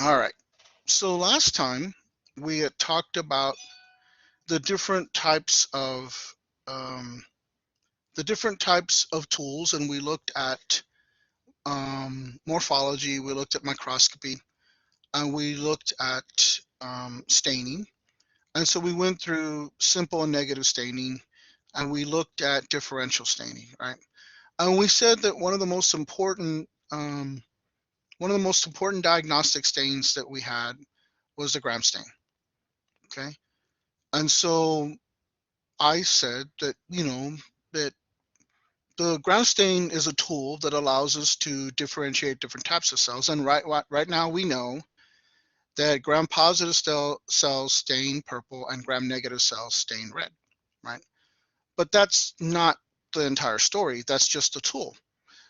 All right. So last time we had talked about the different types of um, tools, and we looked at morphology, we looked at microscopy, and we looked at staining. And so we went through simple and negative staining, and we looked at differential staining, right? And we said that one of the most important diagnostic stains that we had was the gram stain. Okay, and so I said that that the ground stain is a tool that allows us to differentiate different types of cells. And right now we know that gram-positive cells stain purple and gram-negative cells stain red, right? But that's not the entire story. That's just a tool.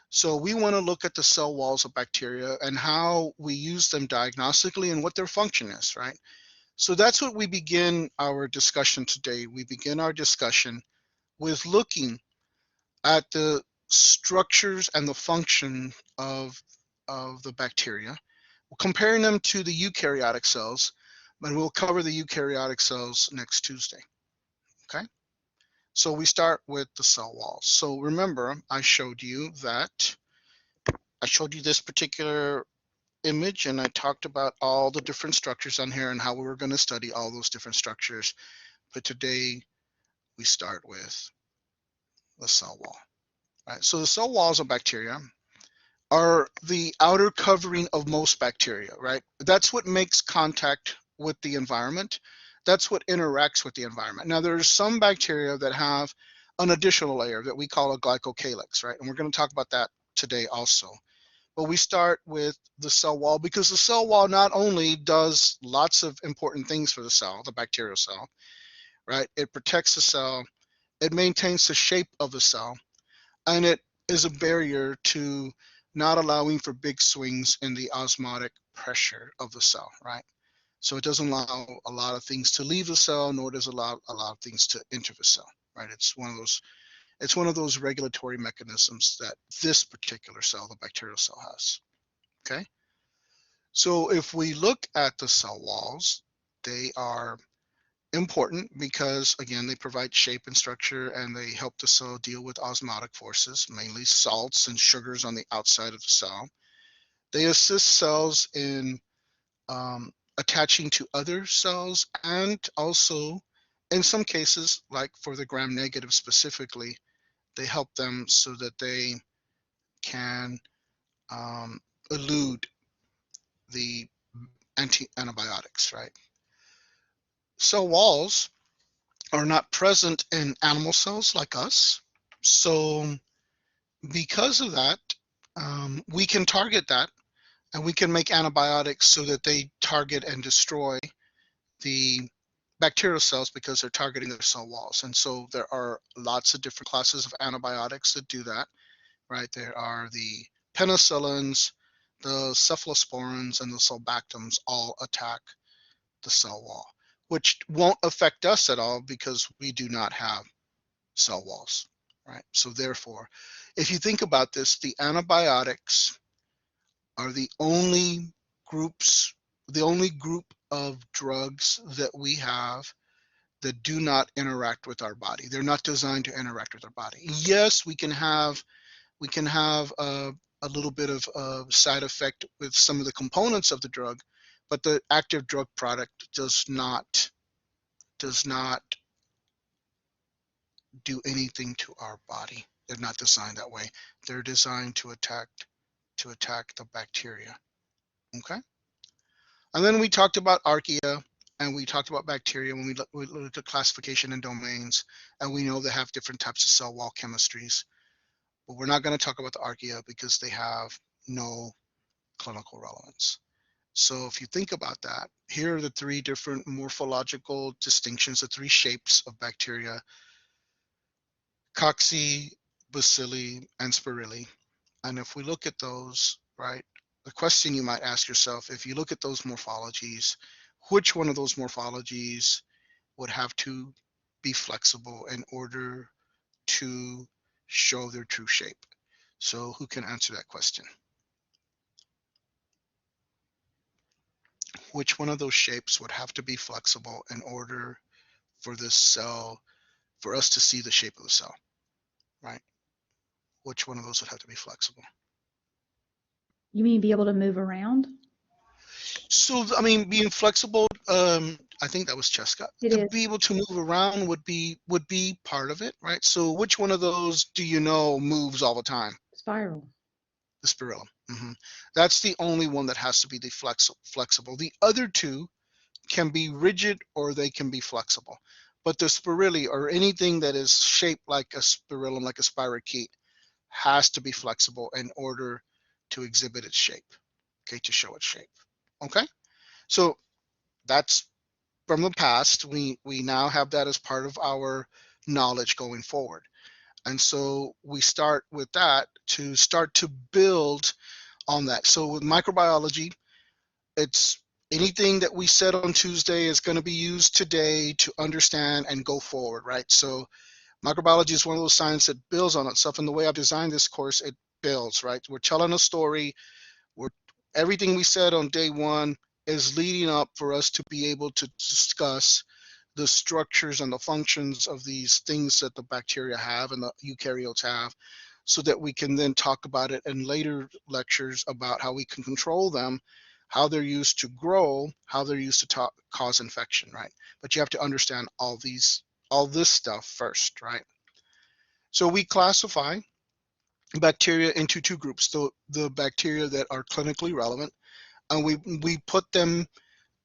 So we want to look at the cell walls of bacteria and how we use them diagnostically and what their function is, right? So that's what we begin our discussion today. We begin our discussion with looking at the structures and the function of the bacteria, comparing them to the eukaryotic cells, and we'll cover the eukaryotic cells next Tuesday. Okay, so we start with the cell walls. So remember, I showed you this particular image, and I talked about all the different structures on here and how we were going to study all those different structures. But today we start with the cell wall. Right? So the cell walls of bacteria are the outer covering of most bacteria, right? That's what makes contact with the environment. That's what interacts with the environment. Now, there's some bacteria that have an additional layer that we call a glycocalyx, right? And we're going to talk about that today also. But we start with the cell wall because the cell wall not only does lots of important things for the cell, the bacterial cell, right? It protects the cell, it maintains the shape of the cell, and it is a barrier to not allowing for big swings in the osmotic pressure of the cell, right? So it doesn't allow a lot of things to leave the cell, nor does it allow a lot of things to enter the cell, right? It's one of those regulatory mechanisms that this particular cell, the bacterial cell, has. Okay. So if we look at the cell walls, they are important because, again, they provide shape and structure, and they help the cell deal with osmotic forces, mainly salts and sugars on the outside of the cell. They assist cells in attaching to other cells, and also, in some cases, like for the gram-negative specifically, they help them so that they can elude the antibiotics, right? Cell walls are not present in animal cells like us. So because of that, we can target that, and we can make antibiotics so that they target and destroy the bacterial cells because they're targeting their cell walls. And so there are lots of different classes of antibiotics that do that, right? There are the penicillins, the cephalosporins, and the sulbactams all attack the cell wall, which won't affect us at all because we do not have cell walls, right? So therefore, if you think about this, the antibiotics are the only group of drugs that we have that do not interact with our body. They're not designed to interact with our body. Yes, we can have a little bit of a side effect with some of the components of the drug, but the active drug product does not do anything to our body. They're not designed that way. They're designed to attack the bacteria. Okay. And then we talked about archaea, and we talked about bacteria when we looked at classification and domains, and we know they have different types of cell wall chemistries. But we're not going to talk about the archaea because they have no clinical relevance. So if you think about that, here are the three different morphological distinctions, the three shapes of bacteria: cocci, bacilli, and spirilli. And if we look at those, right, the question you might ask yourself, if you look at those morphologies, which one of those morphologies would have to be flexible in order to show their true shape? So who can answer that question? which one of those shapes would have to be flexible in order for this cell, for us to see the shape of the cell, right? Which one of those would have to be flexible? You mean be able to move around? So, I mean, being flexible, I think that was Cheska. It To is. be able to move around would be part of it, right? So, which one of those do you know moves all the time? Spiral. The spirillum. That's the only one that has to be the flexible. The other two can be rigid or they can be flexible. But the spirilla, or anything that is shaped like a spirillum, like a spirochete, has to be flexible in order to exhibit its shape, okay, to show its shape. Okay, so that's from the past. We now have that as part of our knowledge going forward. And so we start with that to start to build on that. So with microbiology, it's anything that we said on Tuesday is going to be used today to understand and go forward, right? So microbiology is one of those sciences that builds on itself. And the way I've designed this course, it builds, right? We're telling a story. We're everything we said on day one is leading up for us to be able to discuss the structures and the functions of these things that the bacteria have and the eukaryotes have, so that we can then talk about it in later lectures about how we can control them, how they're used to grow, how they're used to cause infection, right? But you have to understand all this stuff first, right? So we classify bacteria into two groups: the bacteria that are clinically relevant, and we put them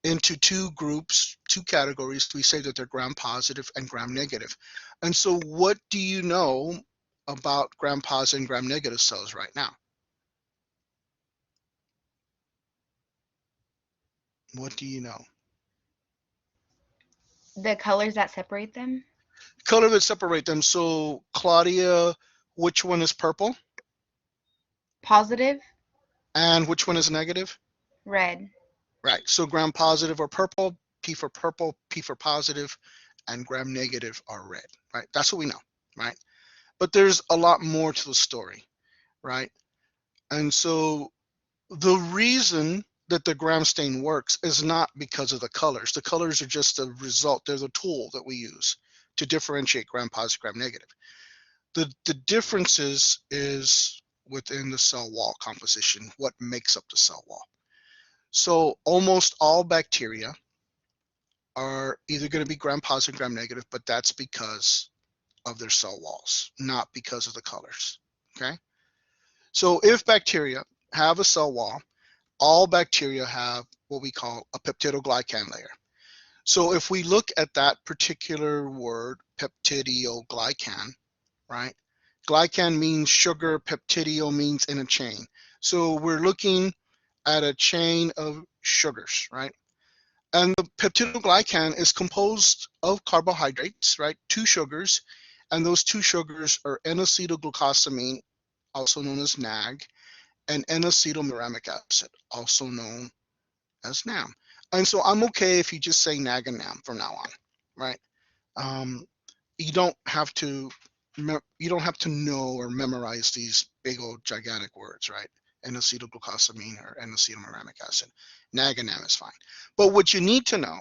into two groups, two categories. We say that they're gram positive and gram negative. And so what do you know about gram positive and gram negative cells right now? What do you know? The colors that separate them? Color that separate them. So Claudia, which one is purple? Positive? And which one is negative? Red. Right. So gram positive are purple, P for purple, P for positive, and gram negative are red, right? That's what we know, right? But there's a lot more to the story, right? And so the reason that the gram stain works is not because of the colors. The colors are just a result. They're the tool that we use to differentiate gram positive, gram negative. The differences is within the cell wall composition, what makes up the cell wall. So almost all bacteria are either going to be gram positive, gram negative, but that's because of their cell walls, not because of the colors. Okay. So if bacteria have a cell wall, all bacteria have what we call a peptidoglycan layer. So if we look at that particular word, peptidoglycan, right? Glycan means sugar, peptidio means in a chain. So we're looking at a chain of sugars, right? And the peptidoglycan is composed of carbohydrates, right? Two sugars, and those two sugars are N-acetylglucosamine, also known as NAG, and N-acetylmuramic acid, also known as NAM. And so I'm okay if you just say NAG and NAM from now on, right? Um, you don't have to know or memorize these big old gigantic words, right? N-acetylglucosamine or N-acetylmuramic acid. NAG and NAM is fine. But what you need to know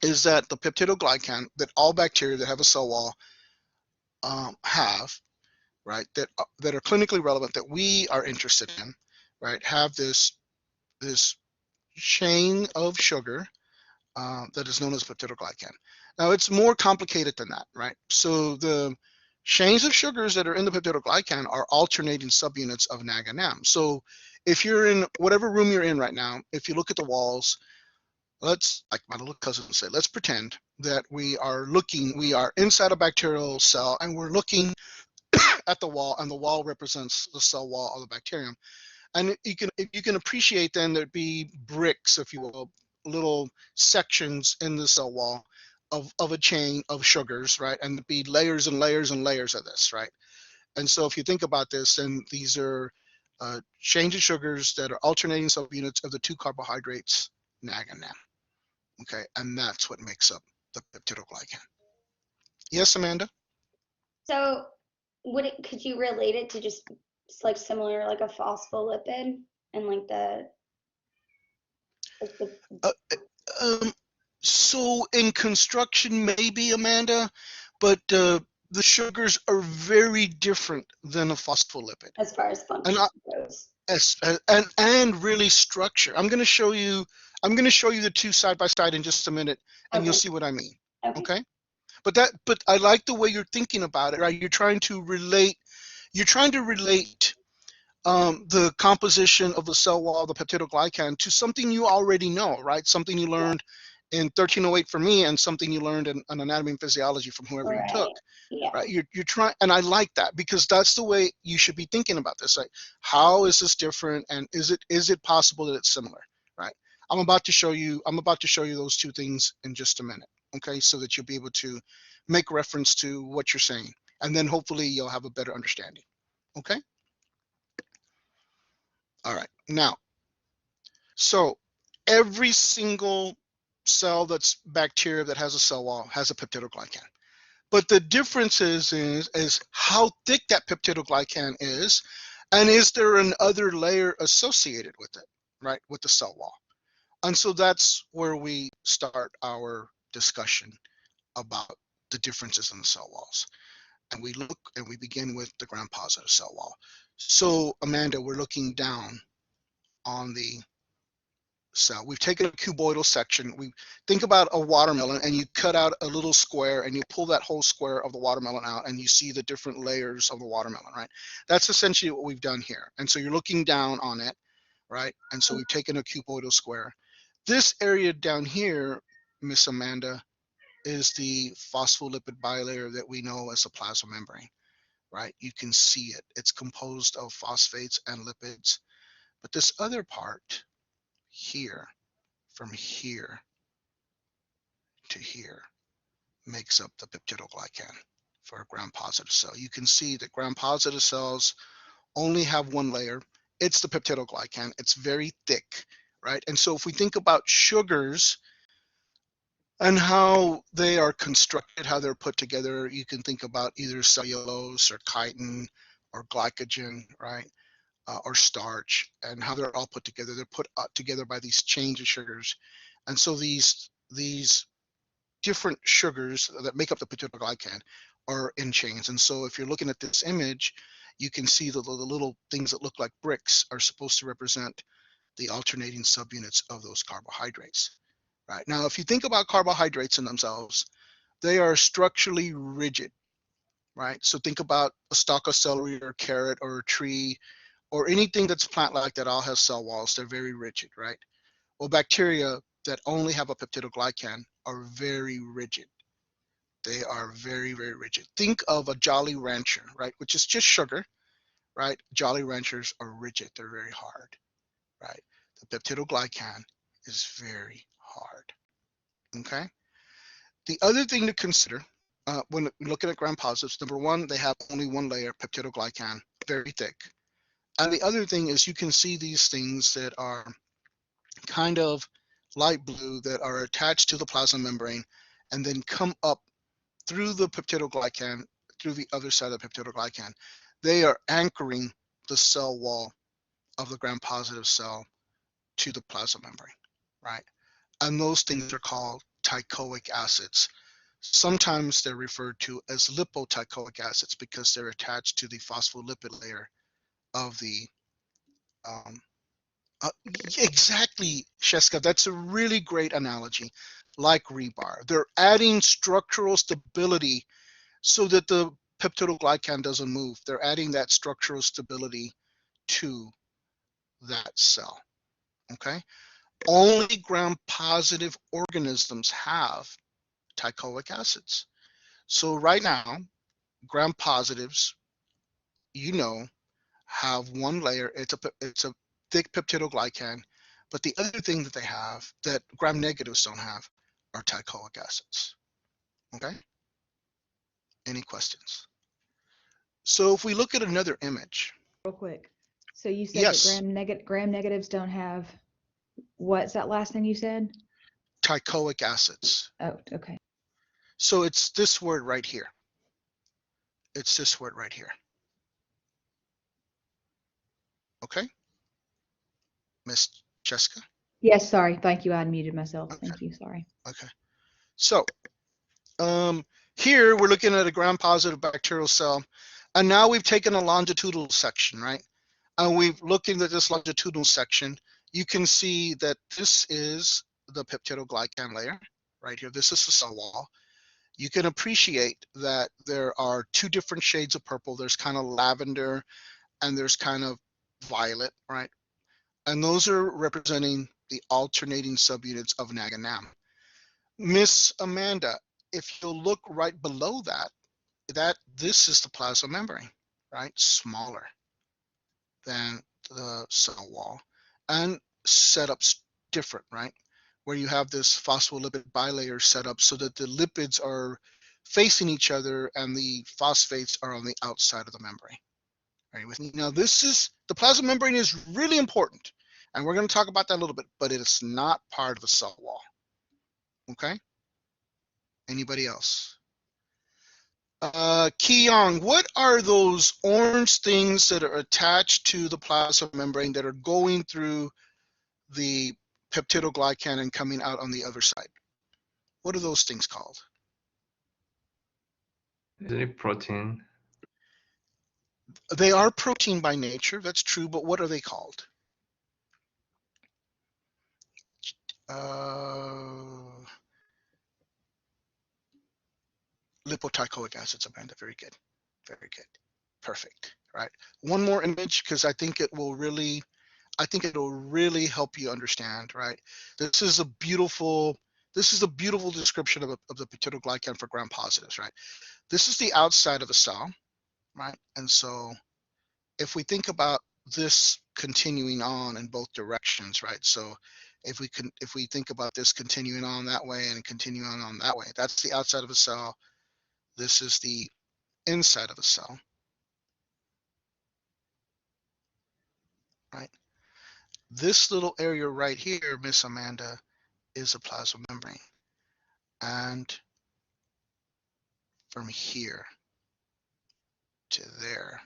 is that the peptidoglycan that all bacteria that have a cell wall have, right, that are clinically relevant, that we are interested in, right, have this chain of sugar that is known as peptidoglycan. Now it's more complicated than that, right? So the chains of sugars that are in the peptidoglycan are alternating subunits of NAG and NAM. So if you're in whatever room you're in right now, if you look at the walls, let's, like my little cousin said, let's pretend that we are inside a bacterial cell and we're looking at the wall, and the wall represents the cell wall of the bacterium. And you can appreciate then there'd be bricks, if you will, little sections in the cell wall of a chain of sugars, right? And there'd be layers and layers and layers of this, right? And so if you think about this, then these are chains of sugars that are alternating subunits of the two carbohydrates, NAG and NAM. Okay, and that's what makes up the peptidoglycan. Yes, Amanda? So could you relate it to just like similar like a phospholipid and like the Like the, Uh, um, so in construction, maybe, Amanda, but the sugars are very different than a phospholipid. as far as And function goes. and really structure. I'm going to show you the two side by side in just a minute, and you'll Okay. see what I mean. Okay. Okay? But I like the way you're thinking about it, right? You're trying to relate the composition of the cell wall, the peptidoglycan, to something you already know, right? Something you learned in 1308 for me, and something you learned in anatomy and physiology from whoever you took. Right. Yeah. Right, you're trying, and I like that, because that's the way you should be thinking about this. Like, how is this different, and is it possible that it's similar? Right. I'm about to show you those two things in just a minute. Okay, so that you'll be able to make reference to what you're saying, and then hopefully you'll have a better understanding. Okay. All right. Now, so every single cell that's bacteria that has a cell wall has a peptidoglycan. But the difference is how thick that peptidoglycan is, and is there an other layer associated with it, right, with the cell wall. And so that's where we start our discussion about the differences in the cell walls. And we look and we begin with the gram-positive cell wall. So Amanda, we're looking down on the cell. We've taken a cuboidal section. We think about a watermelon, and you cut out a little square, and you pull that whole square of the watermelon out, and you see the different layers of the watermelon, right? That's essentially what we've done here. And so you're looking down on it, right? And so we've taken a cuboidal square. This area down here, Miss Amanda, is the phospholipid bilayer that we know as the plasma membrane, right? You can see it. It's composed of phosphates and lipids. But this other part here, from here to here, makes up the peptidoglycan for a gram-positive cell. You can see that gram-positive cells only have one layer. It's the peptidoglycan. It's very thick, right? And so if we think about sugars and how they are constructed, how they're put together, you can think about either cellulose or chitin or glycogen, right? Or starch, and how they're all put together. They're put together by these chains of sugars. And so these different sugars that make up the peptidoglycan are in chains. And so if you're looking at this image, you can see the little things that look like bricks are supposed to represent the alternating subunits of those carbohydrates. Right. Now, if you think about carbohydrates in themselves, they are structurally rigid. Right. So think about a stalk of celery or a carrot or a tree or anything that's plant-like that all has cell walls. They're very rigid, right? Well, bacteria that only have a peptidoglycan are very rigid. They are very, very rigid. Think of a Jolly Rancher, right? Which is just sugar, right? Jolly Ranchers are rigid. They're very hard, right? The peptidoglycan is very hard, okay? The other thing to consider when looking at gram-positives, number one, they have only one layer, peptidoglycan, very thick. And the other thing is you can see these things that are kind of light blue that are attached to the plasma membrane and then come up through the peptidoglycan, through the other side of the peptidoglycan. They are anchoring the cell wall of the gram-positive cell to the plasma membrane, right? And those things are called teichoic acids. Sometimes they're referred to as lipoteichoic acids because they're attached to the phospholipid layer of the um, exactly, Sheska. That's a really great analogy, like rebar. They're adding structural stability so that the peptidoglycan doesn't move. They're adding that structural stability to that cell, okay? Only gram-positive organisms have teichoic acids. So right now, gram-positives, you know, have one layer. It's a thick peptidoglycan, but the other thing that they have that gram-negatives don't have are teichoic acids, okay? Any questions? So if we look at another image, Real quick. So you said that yes, gram negatives don't have, what's that last thing you said? teichoic acids. Oh, okay. So it's this word right here. It's this word right here. Okay, Miss Jessica? Yes, sorry. Thank you. I unmuted myself. Okay. Thank you. Sorry. Okay. So here we're looking at a gram-positive bacterial cell, and now we've taken a longitudinal section, right? And we've looking at this longitudinal section. You can see that this is the peptidoglycan layer right here. This is the cell wall. You can appreciate that there are two different shades of purple. There's kind of lavender and there's kind of violet, right? And those are representing the alternating subunits of NAG and NAM. Miss Amanda, if you'll look right below that, this is the plasma membrane, right? Smaller than the cell wall, and setups different, right? Where you have this phospholipid bilayer set up so that the lipids are facing each other and the phosphates are on the outside of the membrane. Are you with me? Now, this is the plasma membrane is really important, and we're going to talk about that a little bit, but it's not part of the cell wall. Okay? Anybody else? Ki-Young, what are those orange things that are attached to the plasma membrane that are going through the peptidoglycan and coming out on the other side? What are those things called? Is it protein? They are protein by nature, that's true, but what are they called? Lipoteichoic acids, Amanda. Very good. Very good. Perfect. Right. One more image because I think it'll really help you understand, right? This is a beautiful description of the peptidoglycan for gram positives, right? This is the outside of the cell, right? And so if we think about this continuing on in both directions, right? So if we think about this continuing on that way and continuing on that way, that's the outside of a cell. This is the inside of the cell, right? This little area right here, Miss Amanda, is a plasma membrane. And from here to there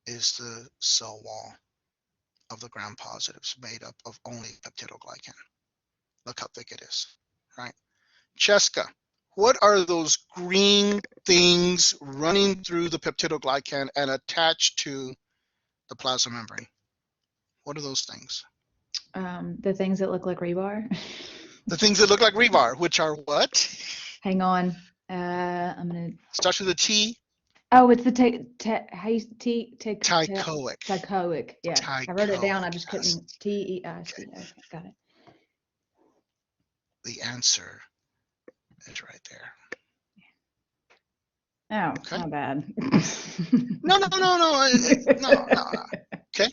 is the cell wall of the gram positives made up of only peptidoglycan. Look how thick it is, right? Cheska, what are those green things running through the peptidoglycan and attached to the plasma membrane? What are those things? The things that look like rebar. The things that look like rebar, which are what? Hang on. I'm gonna. Starts with a T. Oh, it's the teichoic. Teichoic. Yeah, I wrote it down. I Teichoic just acid. couldn't. TEIC. Okay, got it. The answer is right there. Oh, Okay. my bad. No. Okay.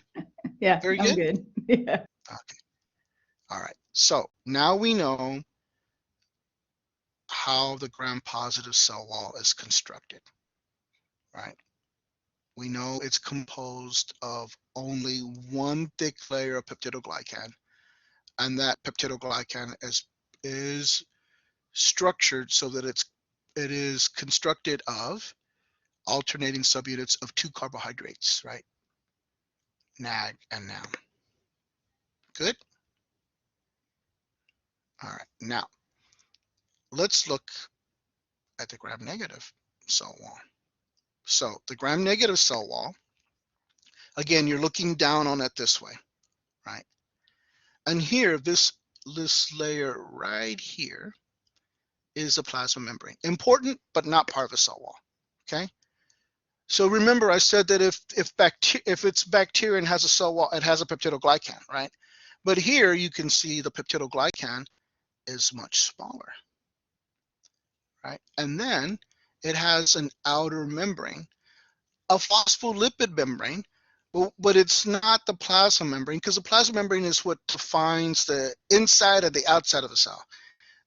Yeah, Very I'm good. good. Yeah. Okay. All right. So now we know how the gram-positive cell wall is constructed, right? We know it's composed of only one thick layer of peptidoglycan, and that peptidoglycan is structured so that it is constructed of alternating subunits of two carbohydrates, right? NAG and NAM. Good? All right, now let's look at the gram-negative cell wall. So the gram-negative cell wall, again, you're looking down on it this way, right? And here, this layer right here is the plasma membrane. Important, but not part of the cell wall, okay? So remember I said that if it's bacteria and has a cell wall, it has a peptidoglycan, right? But here you can see the peptidoglycan is much smaller, right? And then it has an outer membrane, a phospholipid membrane, but it's not the plasma membrane because the plasma membrane is what defines the inside and the outside of the cell.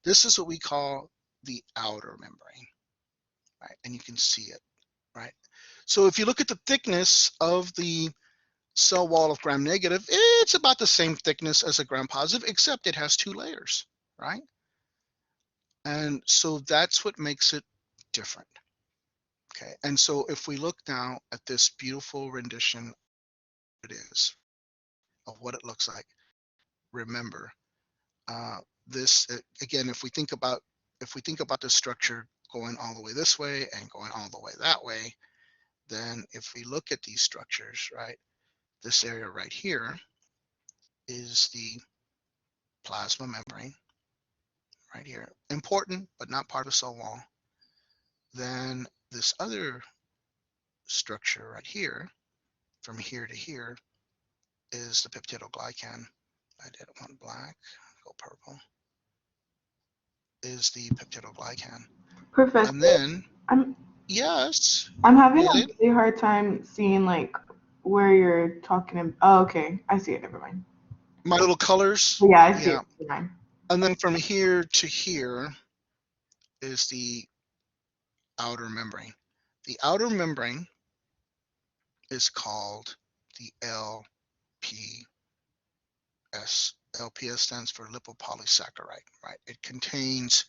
This is what we call the outer membrane, right? And you can see it, right? So if you look at the thickness of the cell wall of gram-negative, it's about the same thickness as a gram-positive, except it has two layers, right? And so that's what makes it different. Okay, and so if we look now at this beautiful rendition, it is of what it looks like. remember this again. If we think about the structure going all the way this way and going all the way that way, then if we look at these structures, right, this area right here is the plasma membrane right here. Important, but not part of the cell wall. Then this other structure right here, from here to here, is the peptidoglycan. I didn't want black, go purple. Is the peptidoglycan. Professor, And then, I'm yes, I'm having a Lillian? really hard time seeing like where you're talking about. Oh, okay. I see it. Never mind. My little colors. Oh, yeah, I see Yeah. it. Never mind. And then from here to here is the outer membrane. The outer membrane is called the LPS. LPS stands for lipopolysaccharide, right? It contains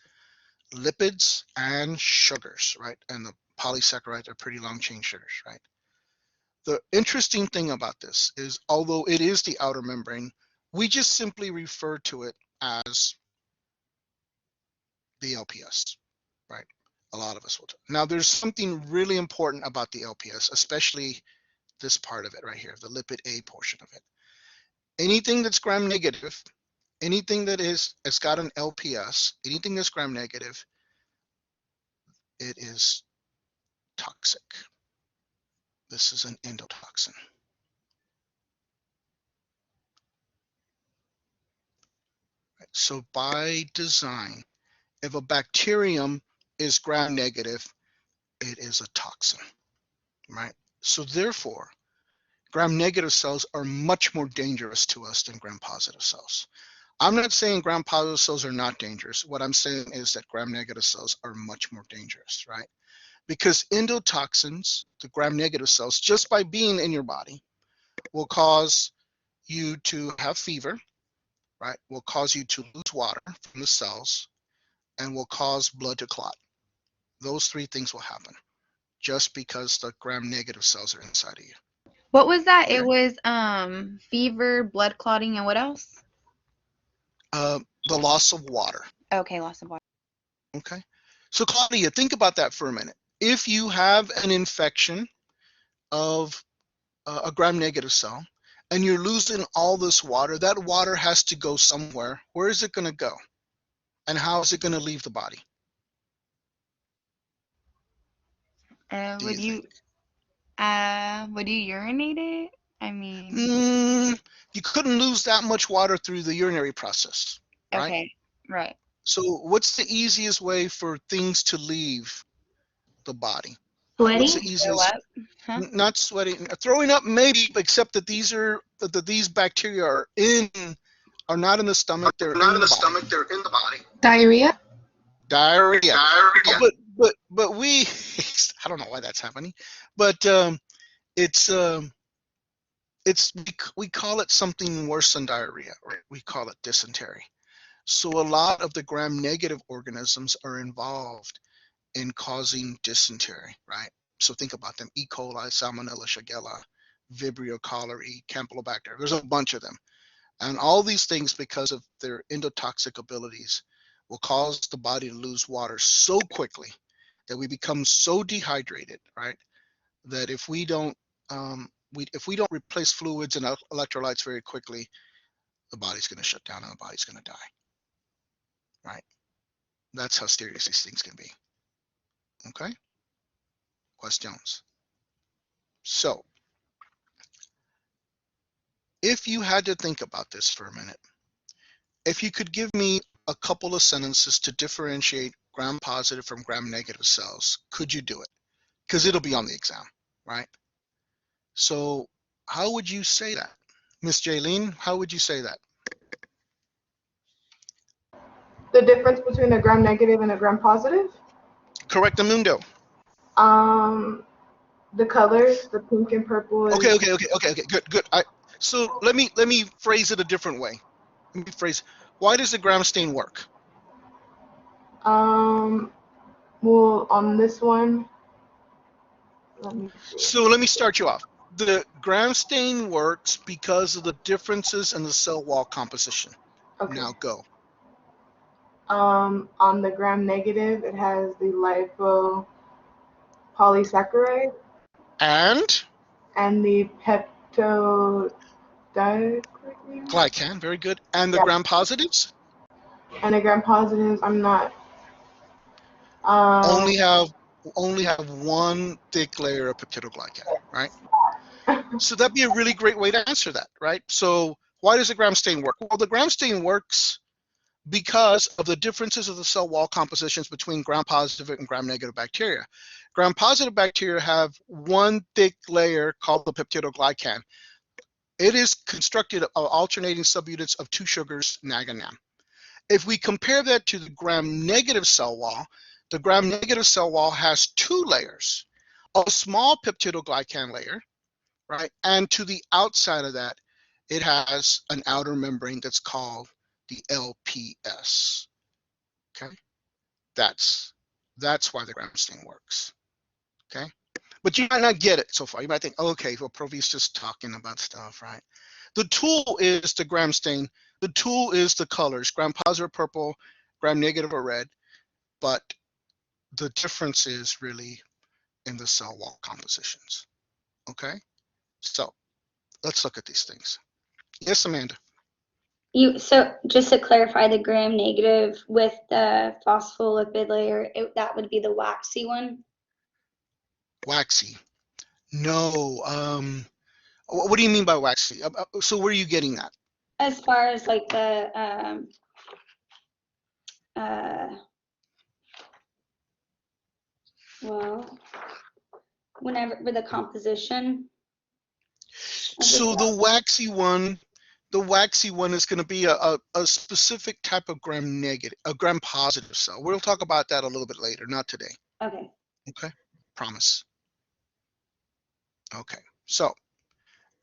lipids and sugars, right? And the polysaccharides are pretty long chain sugars, right? The interesting thing about this is, although it is the outer membrane, we just simply refer to it as the LPS, right? A lot of us will. Now, there's something really important about the LPS, especially this part of it right here, the lipid A portion of it. Anything that's gram negative, anything that has got an LPS, anything that's gram negative, it is toxic. This is an endotoxin. Right? So by design, if a bacterium is gram negative, it is a toxin, right? So therefore, gram negative cells are much more dangerous to us than gram positive cells. I'm not saying gram positive cells are not dangerous. What I'm saying is that gram negative cells are much more dangerous, right? Because endotoxins, the gram negative cells, just by being in your body, will cause you to have fever, right? Will cause you to lose water from the cells and will cause blood to clot. Those three things will happen just because the gram negative cells are inside of you. What was that? Okay. It was fever, blood clotting, and what else? The loss of water. Okay, loss of water. Okay. So Claudia, think about that for a minute. If you have an infection of a gram negative cell and you're losing all this water, that water has to go somewhere. Where is it going to go? And how is it going to leave the body? Do Would you you think? would you urinate it? I mean, You couldn't lose that much water through the urinary process, right? okay, right. So what's the easiest way for things to leave the body? What's the Sweaty? Throw easiest? up? Huh? Not sweating, throwing up maybe, except that these bacteria are not in the stomach, they're in the body. They're in the body. Diarrhea? Diarrhea. Diarrhea. But we I don't know why that's happening, but it's we call it something worse than diarrhea, right? We call it dysentery. So a lot of the gram negative organisms are involved in causing dysentery, right? So think about them: E. coli, Salmonella, Shigella, Vibrio cholerae, Campylobacter. There's a bunch of them. And all these things, because of their endotoxic abilities, will cause the body to lose water so quickly that we become so dehydrated, right? That if we don't replace fluids and electrolytes very quickly, the body's going to shut down and the body's going to die, right? That's how serious these things can be. Okay? Questions? So, if you had to think about this for a minute, if you could give me a couple of sentences to differentiate gram positive from gram negative cells, could you do it? Because it'll be on the exam, right? So how would you say that? Miss Jaylene, how would you say that? The difference between a gram negative and a gram positive? Correctamundo. The colors, the pink and purple is Okay, good. So let me phrase it a different way. Let me phrase, why does the gram stain work? well on this one. Let me see. So let me start you off. The gram stain works because of the differences in the cell wall composition. Okay. Now go. On the gram-negative, it has the lipopolysaccharide And and the peptidoglycan. glycan, very good. And the Yeah. gram positives And the gram-positives, I'm not. only have one thick layer of peptidoglycan, right? So that'd be a really great way to answer that, right? So why does the gram stain work? Well, the gram stain works because of the differences of the cell wall compositions between gram-positive and gram-negative bacteria. Gram-positive bacteria have one thick layer called the peptidoglycan. It is constructed of alternating subunits of two sugars, NAG and NAM. If we compare that to the gram-negative cell wall, the gram-negative cell wall has two layers, a small peptidoglycan layer, right? And to the outside of that, it has an outer membrane that's called the LPS. Okay, that's why the gram stain works. Okay, but you might not get it so far. You might think, oh, okay, well, Provi's just talking about stuff, right? The tool is the gram stain. The tool is the colors, gram positive purple, gram negative or red, but the difference is really in the cell wall compositions. Okay, so let's look at these things. Yes, Amanda. So just to clarify, the gram-negative with the phospholipid layer, that would be the waxy one? Waxy. No. What do you mean by waxy? So where are you getting that? As far as like the well, whenever with the composition of the So cell. the waxy one is going to be a specific type of gram negative, a gram positive cell. We'll talk about that a little bit later, not today. Okay. Okay, promise. Okay, so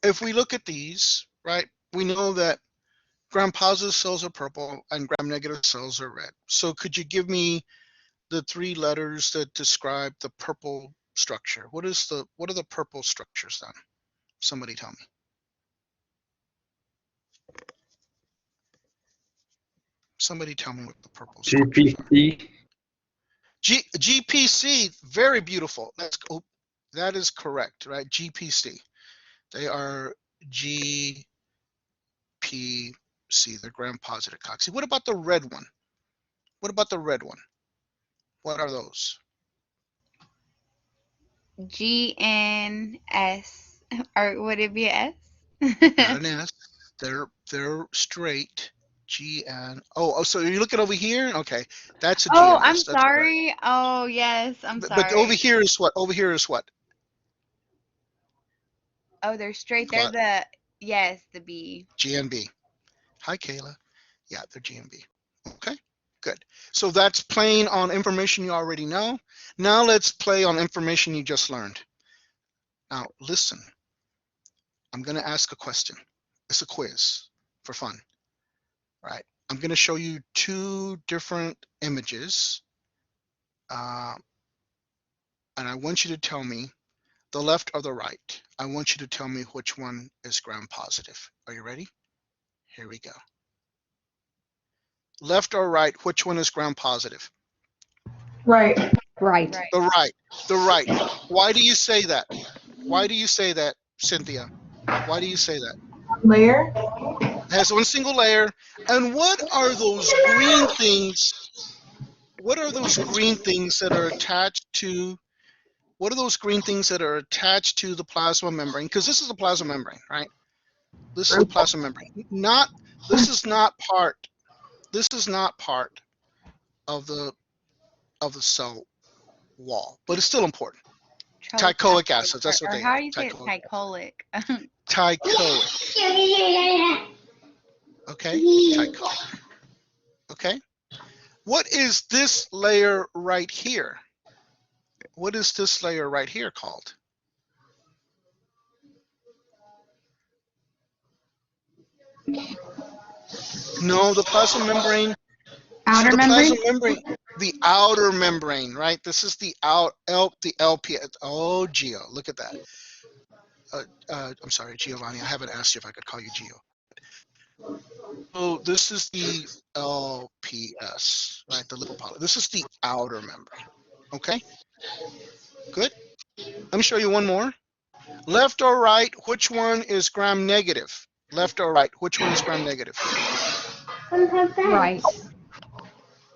if we look at these, right, we know that gram positive cells are purple and gram negative cells are red. So could you give me the three letters that describe the purple structure? What are the purple structures then? Somebody tell me. Somebody tell me what the purple structures are. GPC. GPC, very beautiful. That is correct, right? GPC. They are GPC, they're gram-positive coxy. What about the red one? What about the red one? What are those? GNS, or would it be an Not S? an S. They're straight. Oh, so you're looking over here? Okay, that's a Oh, GNS. I'm That's correct. sorry. Oh, yes, I'm But over sorry. here is what? Over here is what? Oh, they're straight. They're What? the B. GNB. Hi, Kayla. Yeah, they're GNB. Okay, good. So that's playing on information you already know. Now let's play on information you just learned. Now listen, I'm going to ask a question. It's a quiz for fun, right? I'm going to show you two different images, and I want you to tell me the left or the right. I want you to tell me which one is gram positive. Are you ready? Here we go. Left or right, which one is gram positive? Right. Right. Right. The right. Why do you say that? Why do you say that, Cynthia? Why do you say that? Layer. It has one single layer. And what are those green things? What are those green things that are attached to? What are those green things that are attached to the plasma membrane? Because this is the plasma membrane, right? This is the plasma membrane. This is not part of the cell wall, but it's still important. Teichoic acids, that's what Or they how are. do you say it? Teicholic. Teichoic. Okay, teichoic. Okay. What is this layer right here? What is this layer right here called? No, the plasma membrane. Outer the membrane? plasma membrane, the outer membrane, right? This is the LP. Oh, Geo, look at that. I'm sorry, Giovanni. I haven't asked you if I could call you Gio. So this is the LPS, right? The lipopoly. This is the outer membrane. Okay, good. Let me show you one more. Left or right, which one is gram negative? Left or right, which one is gram negative? Right.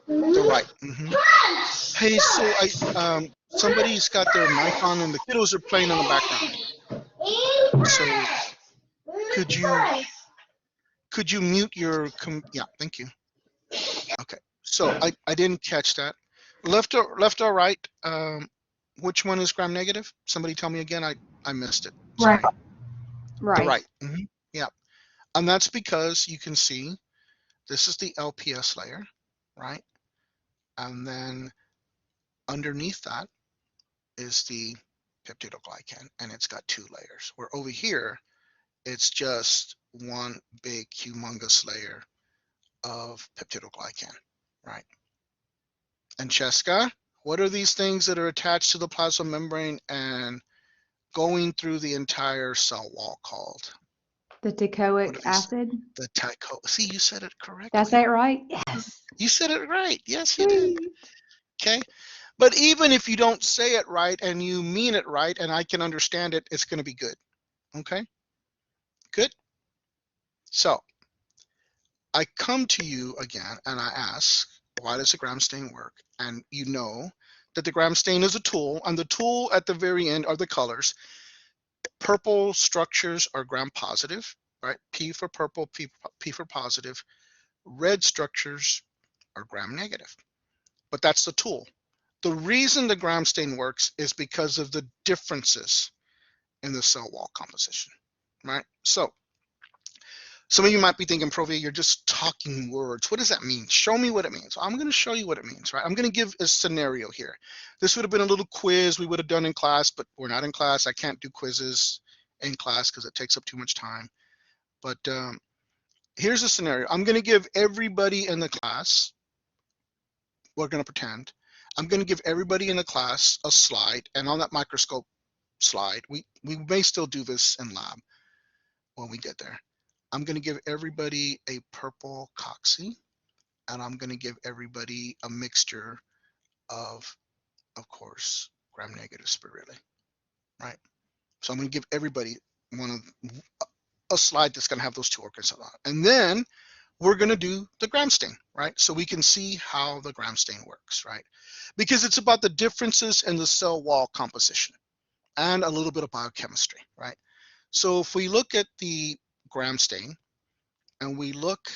The right. Hey, so somebody's got their mic on and the kiddos are playing in the background. So could you mute your yeah, thank you. Okay. So I didn't catch that. Left or right, which one is gram negative? Somebody tell me again. I missed it. Sorry. Right. The Right. right. Yeah. And that's because you can see this is the LPS layer, right? And then underneath that is the peptidoglycan, and it's got 2 layers. Where over here, it's just one big humongous layer of peptidoglycan, right? And Cheska, what are these things that are attached to the plasma membrane and going through the entire cell wall called? The What are teichoic these? acid. The See, you said it correctly. That's that right? Yes. You said it right. Yes, you did. Okay. But even if you don't say it right and you mean it right and I can understand it, it's going to be good. Okay. Good. So I come to you again and I ask, why does a gram stain work? And you know that the gram stain is a tool, and the tool at the very end are the colors. Purple structures are gram positive, right? P for purple, P for positive. Red structures are gram negative, but that's the tool. The reason the gram stain works is because of the differences in the cell wall composition, right? So some of you might be thinking, Provi, you're just talking words. What does that mean? Show me what it means. I'm going to show you what it means, right? I'm going to give a scenario here. This would have been a little quiz we would have done in class, but we're not in class. I can't do quizzes in class because it takes up too much time. But here's a scenario. I'm going to give everybody in the class, we're going to pretend, I'm going to give everybody in the class a slide, and on that microscope slide, we may still do this in lab when we get there. I'm going to give everybody a purple coxy, and I'm going to give everybody a mixture of course, gram negative spirulina, right? So I'm going to give everybody a slide that's going to have those 2 organisms on it. And then we're going to do the gram stain, right? So we can see how the gram stain works, right? Because it's about the differences in the cell wall composition and a little bit of biochemistry, right? So if we look at the gram stain and we look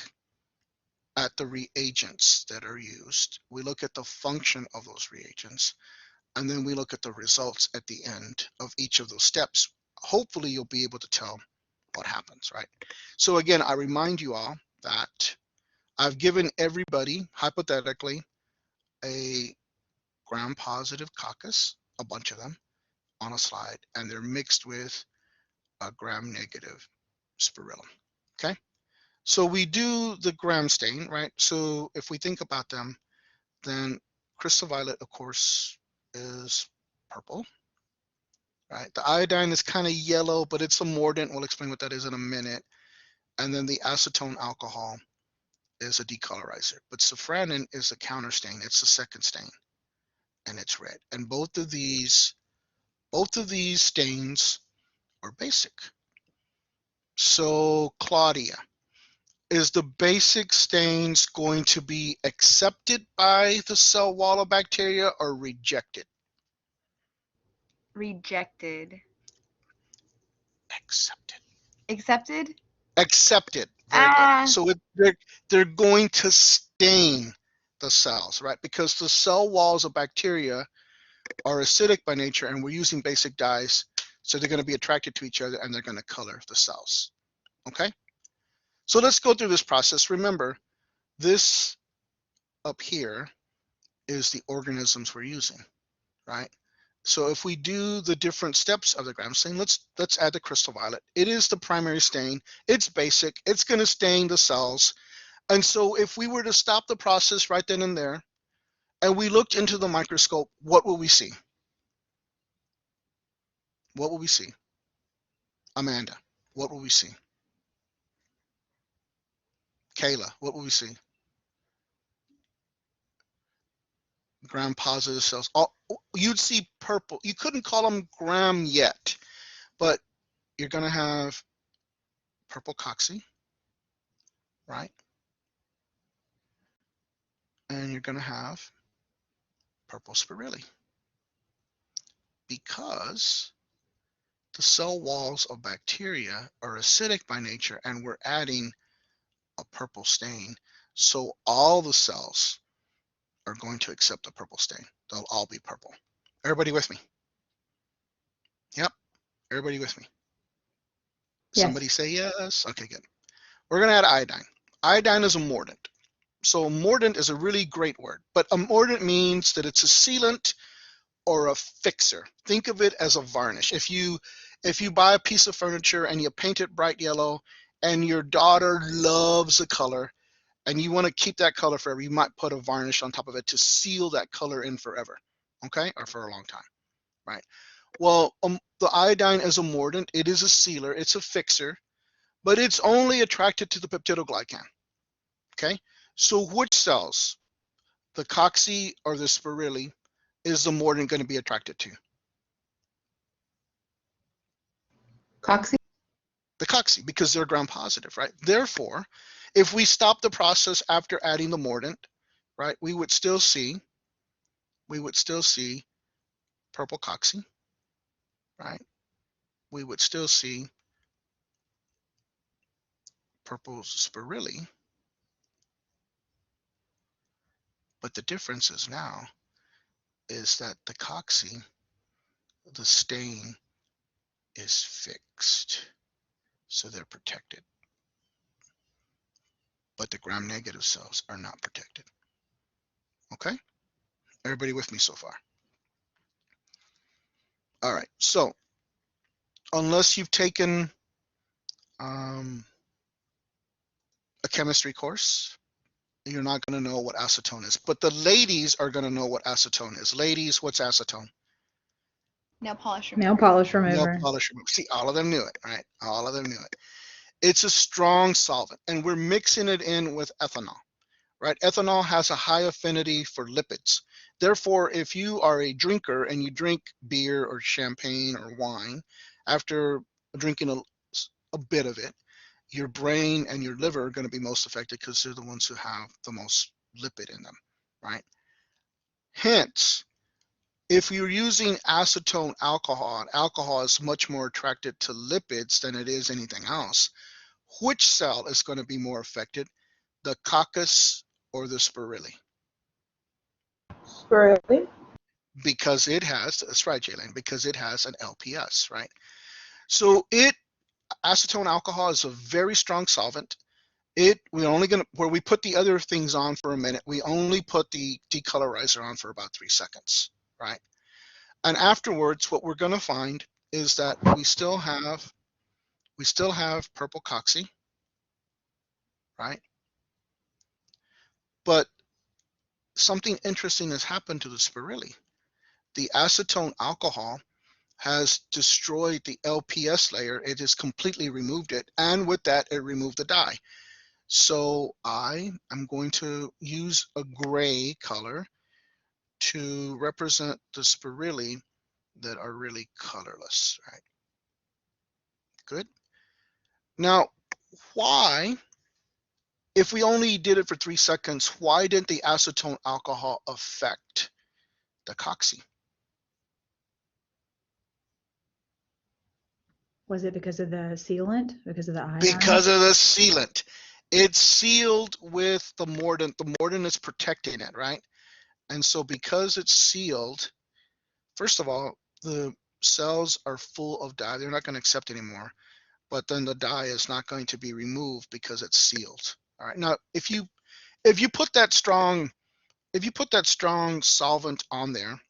at the reagents that are used, we look at the function of those reagents, and then we look at the results at the end of each of those steps. Hopefully you'll be able to tell what happens, right? So again, I remind you all that I've given everybody, hypothetically, a gram positive coccus, a bunch of them, on a slide, and they're mixed with a gram negative spirillum, okay? So we do the gram stain, right? So if we think about them, then crystal violet, of course, is purple, right? The iodine is kind of yellow, but it's a mordant. We'll explain what that is in a minute. And then the acetone alcohol is a decolorizer. But safranin is a counter stain. It's the second stain, and it's red. And both of these stains are basic. So Claudia, is the basic stains going to be accepted by the cell wall of bacteria or rejected? Rejected. Accepted. Accepted? Accepted. Very good. So they're going to stain the cells, right? Because the cell walls of bacteria are acidic by nature, and we're using basic dyes, so they're going to be attracted to each other and they're going to color the cells. Okay? So let's go through this process. Remember, this up here is the organisms we're using, right? So if we do the different steps of the gram stain, let's add the crystal violet. It is the primary stain. It's basic. It's going to stain the cells. And so if we were to stop the process right then and there, and we looked into the microscope, what will we see? What will we see? Amanda, what will we see? Kayla, what will we see? Gram-positive cells. Oh, you'd see purple. You couldn't call them gram yet, but you're going to have purple cocci, right? And you're going to have purple spirelli, because the cell walls of bacteria are acidic by nature, and we're adding a purple stain. So all the cells are going to accept the purple stain. They'll all be purple. Everybody with me? Yep. Everybody with me? Yes. Somebody say yes. Okay, good. We're going to add iodine. Iodine is a mordant. So mordant is a really great word, but a mordant means that it's a sealant or a fixer. Think of it as a varnish. If you buy a piece of furniture and you paint it bright yellow and your daughter loves the color and you want to keep that color forever, you might put a varnish on top of it to seal that color in forever, okay, or for a long time, right? Well, the iodine is a mordant. It is a sealer. It's a fixer, but it's only attracted to the peptidoglycan, okay? So which cells, the cocci or the spirelli, is the mordant going to be attracted to? Cocci? The cocci, because they're gram-positive, right? Therefore, if we stop the process after adding the mordant, right, we would still see purple cocci, right? We would still see purple spirelli, but the difference is now is that the cocci, the stain is fixed, so they're protected, but the gram-negative cells are not protected. Okay, everybody with me so far? All right, so unless you've taken a chemistry course, you're not going to know what acetone is, but the ladies are going to know what acetone is. Ladies, what's acetone? Nail polish Nail remover. polish Nail remover. polish remover. See, all of them knew it, right? All of them knew it. It's a strong solvent, and we're mixing it in with ethanol, right? Ethanol has a high affinity for lipids. Therefore, if you are a drinker and you drink beer or champagne or wine, after drinking a bit of it, your brain and your liver are going to be most affected because they're the ones who have the most lipid in them, right? Hence, if you're using acetone alcohol, and alcohol is much more attracted to lipids than it is anything else, which cell is going to be more affected, the coccus or the spirelli? Spirelli? Because it has, that's right, Jalen, because it has an LPS, right? So acetone alcohol is a very strong solvent. We're only going to, where we put the other things on for a minute, we only put the decolorizer on for about 3 seconds, right? And afterwards, what we're going to find is that we still have purple cocci, right? But something interesting has happened to the spirelli. The acetone alcohol has destroyed the LPS layer. It has completely removed it, and with that, it removed the dye. So I am going to use a gray color to represent the spirelli that are really colorless, right? Good. Now, why, if we only did it for 3 seconds, why didn't the acetone alcohol affect the cocci? Was it because of the sealant? Because of the iodine? Because of the sealant. It's sealed with the mordant. The mordant is protecting it, right? And so because it's sealed, first of all, the cells are full of dye. They're not going to accept anymore. But then the dye is not going to be removed because it's sealed. All right. Now, if you put that strong solvent on there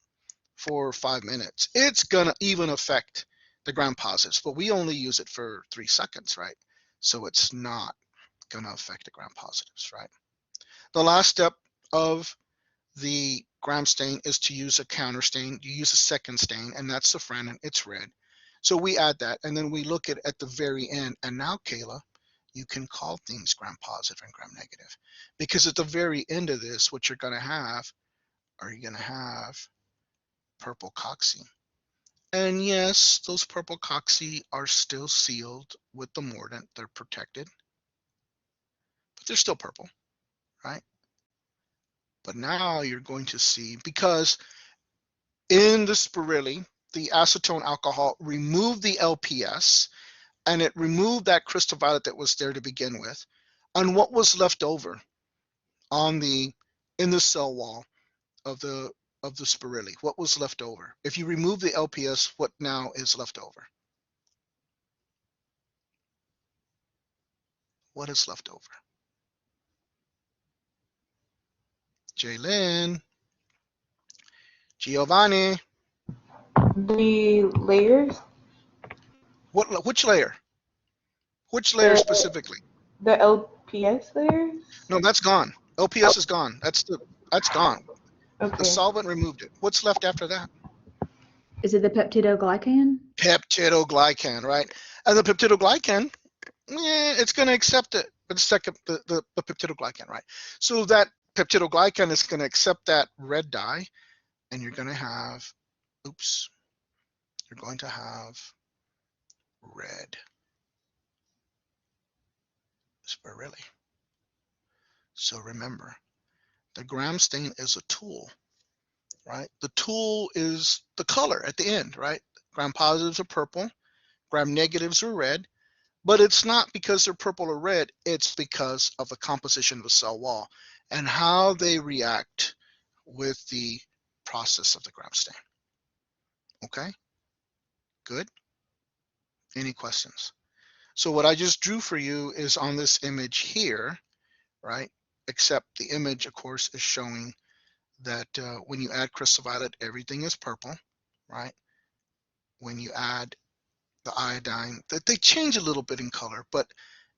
for 5 minutes, it's gonna even affect the gram positives. But we only use it for 3 seconds, right? So it's not gonna affect the gram positives, right? The last step of the gram stain is to use a counter stain. You use a second stain, and that's safranin. It's red. So we add that, and then we look at the very end. And now, Kayla, you can call things gram-positive and gram-negative, because at the very end of this, what you're going to have, are you going to have purple cocci. And yes, those purple cocci are still sealed with the mordant. They're protected, but they're still purple, right? But now you're going to see, because in the spirilli, the acetone alcohol removed the LPS, and it removed that crystal violet that was there to begin with. And what was left over in the cell wall of the spirilli? What was left over? If you remove the LPS, what now is left over? What is left over? Jaylin, Giovanni, The layers, which layer? Which layer the specifically? the LPS layers. No, that's gone. LPS is gone. That's gone. The Okay. solvent removed it. What's left after that? Is it the peptidoglycan? Peptidoglycan, right? And the peptidoglycan, it's going to accept it. But the peptidoglycan, right? So that peptidoglycan is going to accept that red dye, and you're going to have, you're going to have red spirilli. So remember, the gram stain is a tool, right? The tool is the color at the end, right? Gram positives are purple, gram negatives are red, but it's not because they're purple or red, it's because of the composition of the cell wall and how they react with the process of the gram stain. Okay, good. Any questions? So what I just drew for you is on this image here, right? Except the image, of course, is showing that when you add crystal violet, everything is purple, right? When you add the iodine, that they change a little bit in color, but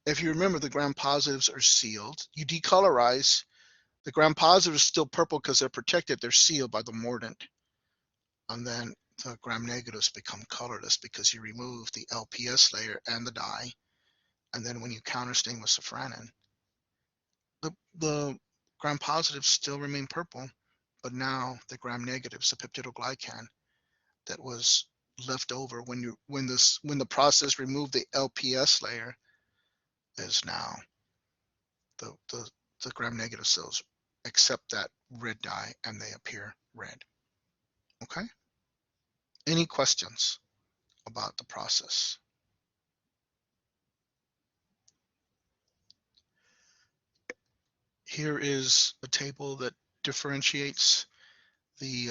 if you remember, the gram positives are sealed. You decolorize, the gram positives are still purple because they're protected, they're sealed by the mordant. And then the gram negatives become colorless because you remove the LPS layer and the dye. And then when you counterstain with safranin, the gram positives still remain purple, but now the gram negatives, the peptidoglycan that was left over when the process removed the LPS layer, is now the gram negative cells accept that red dye and they appear red. Okay? Any questions about the process? Here is a table that differentiates the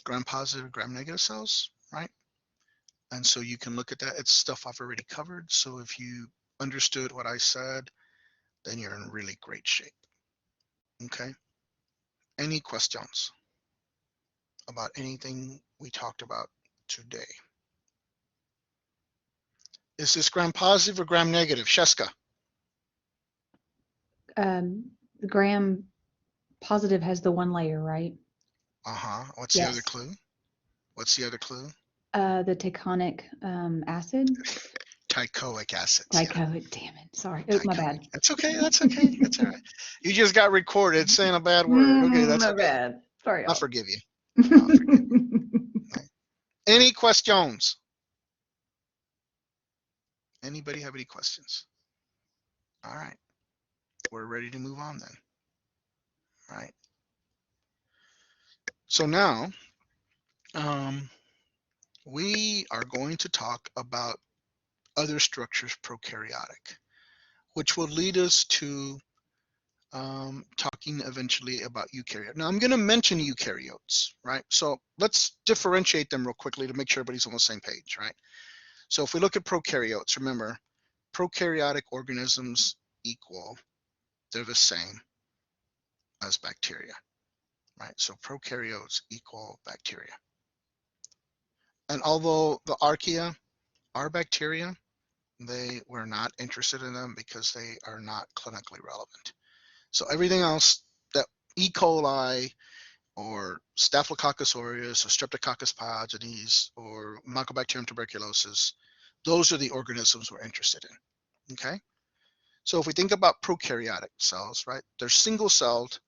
gram positive, gram negative cells, right? And so you can look at that. It's stuff I've already covered. So if you understood what I said, then you're in really great shape. Okay? Any questions about anything we talked about today? Is this gram positive or gram negative? Sheska? The gram positive has the one layer, right? What's the other Yes. clue? What's the other clue? The taconic acid. Teichoic acid. Yeah. Teichoic, damn it. Sorry. Oh, my bad. That's okay. That's okay. That's all right. You just got recorded saying a bad word. Okay, that's my okay. bad. Sorry, I'll y'all. forgive you. I'll forgive you. Any questions? Anybody have any questions? All right. We're ready to move on then. All right. So now, we are going to talk about other structures prokaryotic, which will lead us to talking eventually about eukaryotes. Now I'm going to mention eukaryotes, right? So let's differentiate them real quickly to make sure everybody's on the same page, right? So if we look at prokaryotes, remember, prokaryotic organisms they're the same as bacteria, right? So prokaryotes equal bacteria. And although the archaea are bacteria, we're not interested in them because they are not clinically relevant. So everything else, that E. coli, or Staphylococcus aureus or Streptococcus pyogenes or Mycobacterium tuberculosis. Those are the organisms we're interested in, okay? So if we think about prokaryotic cells, right, they're single-celled.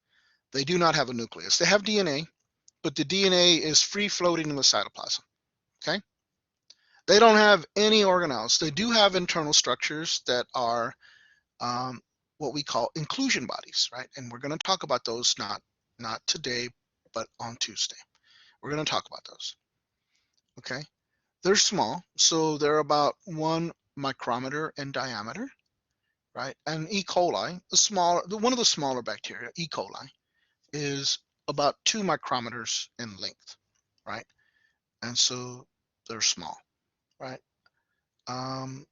They do not have a nucleus. They have DNA, but the DNA is free-floating in the cytoplasm, okay? They don't have any organelles. They do have internal structures that are what we call inclusion bodies, right? And we're going to talk about those not today, but on Tuesday. We're going to talk about those, okay? They're small, so they're about 1 micrometer in diameter, right? And E. coli, one of the smaller bacteria, E. coli, is about 2 micrometers in length, right? And so they're small, right? And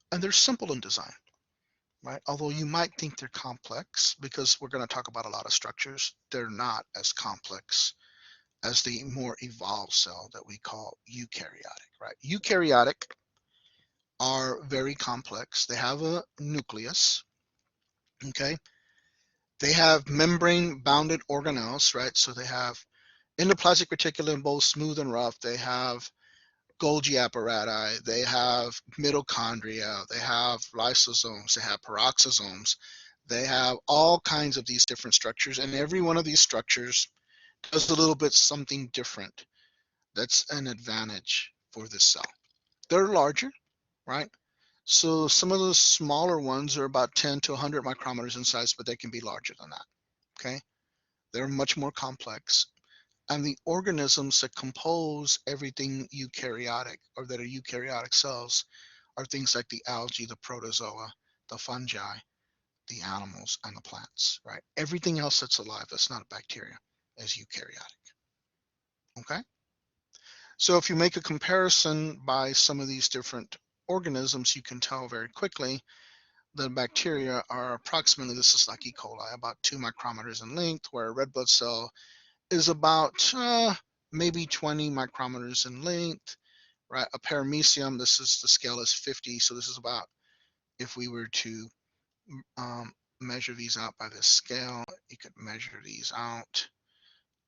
they're simple in design, right? Although you might think they're complex because we're going to talk about a lot of structures, they're not as complex as the more evolved cell that we call eukaryotic, right? Eukaryotic are very complex. They have a nucleus, okay? They have membrane-bounded organelles, right? So they have endoplasmic reticulum, both smooth and rough. They have Golgi apparatus. They have mitochondria. They have lysosomes. They have peroxisomes. They have all kinds of these different structures, and every one of these structures does a little bit something different. That's an advantage for this cell. They're larger, right? So some of those smaller ones are about 10 to 100 micrometers in size, but they can be larger than that, okay? They're much more complex. And the organisms that compose everything eukaryotic or that are eukaryotic cells are things like the algae, the protozoa, the fungi, the animals, and the plants, right? Everything else that's alive that's not a bacteria is eukaryotic, okay? So if you make a comparison by some of these different organisms, you can tell very quickly the bacteria are approximately, this is like E. coli, about 2 micrometers in length, where a red blood cell is about maybe 20 micrometers in length, right? A paramecium, the scale is 50, so this is about, if we were to measure these out by this scale, you could measure these out,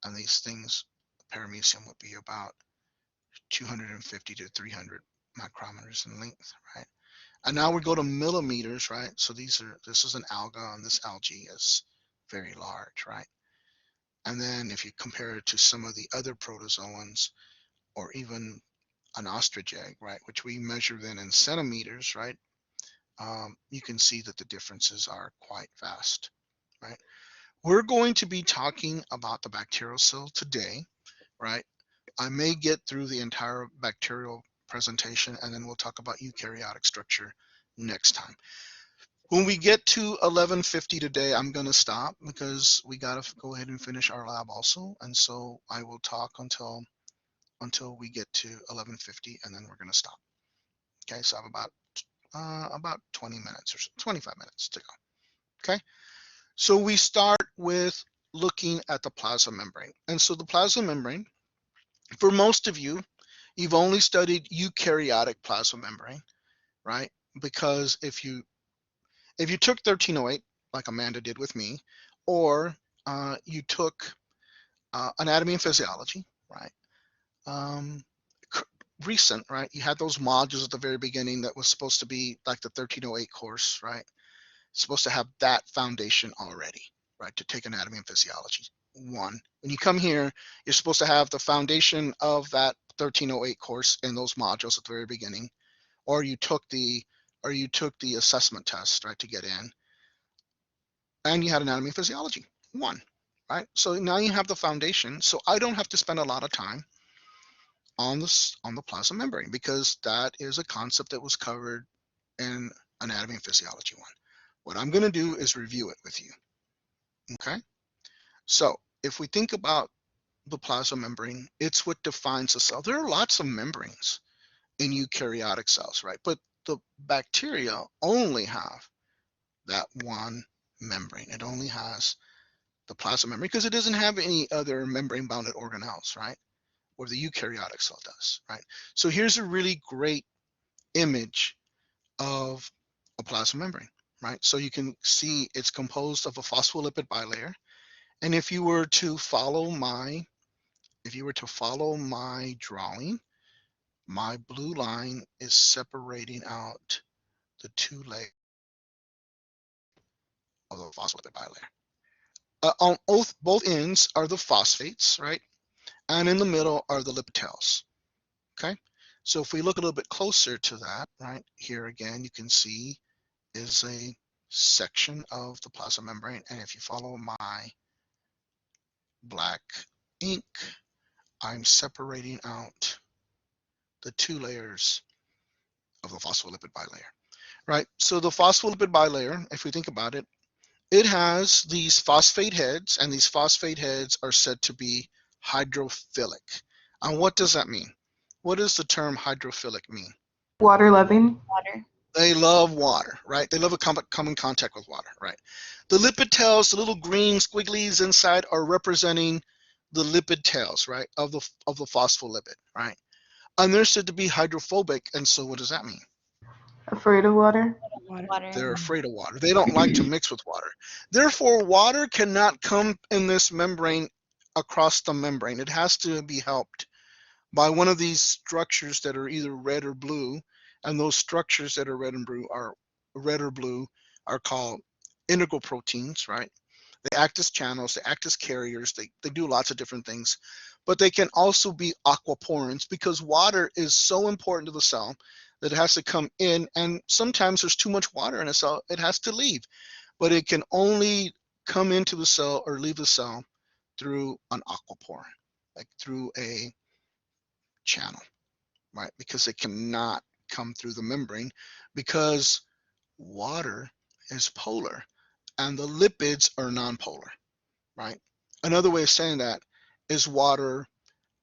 and these things, paramecium would be about 250 to 300 micrometers in length, right? And now we go to millimeters, right? So this is an alga, and this algae is very large, right? And then if you compare it to some of the other protozoans, or even an ostrich egg, right, which we measure then in centimeters, right? You can see that the differences are quite vast, right? We're going to be talking about the bacterial cell today, right? I may get through the entire bacterial presentation, and then we'll talk about eukaryotic structure next time. When we get to 11:50 today, I'm going to stop because we got to go ahead and finish our lab also. And so I will talk until we get to 11:50, and then we're going to stop. Okay, so I have about 20 minutes or so, 25 minutes to go. Okay, so we start with looking at the plasma membrane. And so the plasma membrane, for most of you, you've only studied eukaryotic plasma membrane, right? Because if you took 1308, like Amanda did with me, or you took anatomy and physiology, right? Recent, right? You had those modules at the very beginning that was supposed to be like the 1308 course, right? It's supposed to have that foundation already, right? To take anatomy and physiology. One, when you come here, you're supposed to have the foundation of that 1308 course in those modules at the very beginning, or you took the assessment test, right, to get in, and you had anatomy and physiology. One, right? So now you have the foundation. So I don't have to spend a lot of time on the plasma membrane because that is a concept that was covered in anatomy and physiology 1. What I'm going to do is review it with you. Okay, so if we think about the plasma membrane, it's what defines the cell. There are lots of membranes in eukaryotic cells, right? But the bacteria only have that one membrane. It only has the plasma membrane because it doesn't have any other membrane-bounded organelles, right? Or the eukaryotic cell does, right? So here's a really great image of a plasma membrane, right? So you can see it's composed of a phospholipid bilayer, And if you were to follow my drawing, my blue line is separating out the two layers of the phospholipid bilayer. On both ends are the phosphates, right? And in the middle are the lipid tails. Okay. So if we look a little bit closer to that, right here again, you can see is a section of the plasma membrane. And if you follow my black ink, I'm separating out the two layers of the phospholipid bilayer, right? So the phospholipid bilayer, if we think about it, it has these phosphate heads, and these phosphate heads are said to be hydrophilic. And what does that mean? What does the term hydrophilic mean? Water loving. Water. They love water, right? They love come in contact with water, right? The lipid tails, the little green squigglies inside, are representing the lipid tails, right, of the phospholipid, right? And they're said to be hydrophobic, and so what does that mean? Afraid of water. Water. They're afraid of water. They don't like to mix with water. Therefore, water cannot come in this membrane across the membrane. It has to be helped by one of these structures that are either red or blue, and those structures that are red or blue are called integral proteins, right? They act as channels, they act as carriers, they do lots of different things, but they can also be aquaporins because water is so important to the cell that it has to come in, and sometimes there's too much water in a cell, it has to leave, but it can only come into the cell or leave the cell through an aquaporin, like through a channel, right? Because it cannot come through the membrane because water is polar and the lipids are nonpolar, right? Another way of saying that is water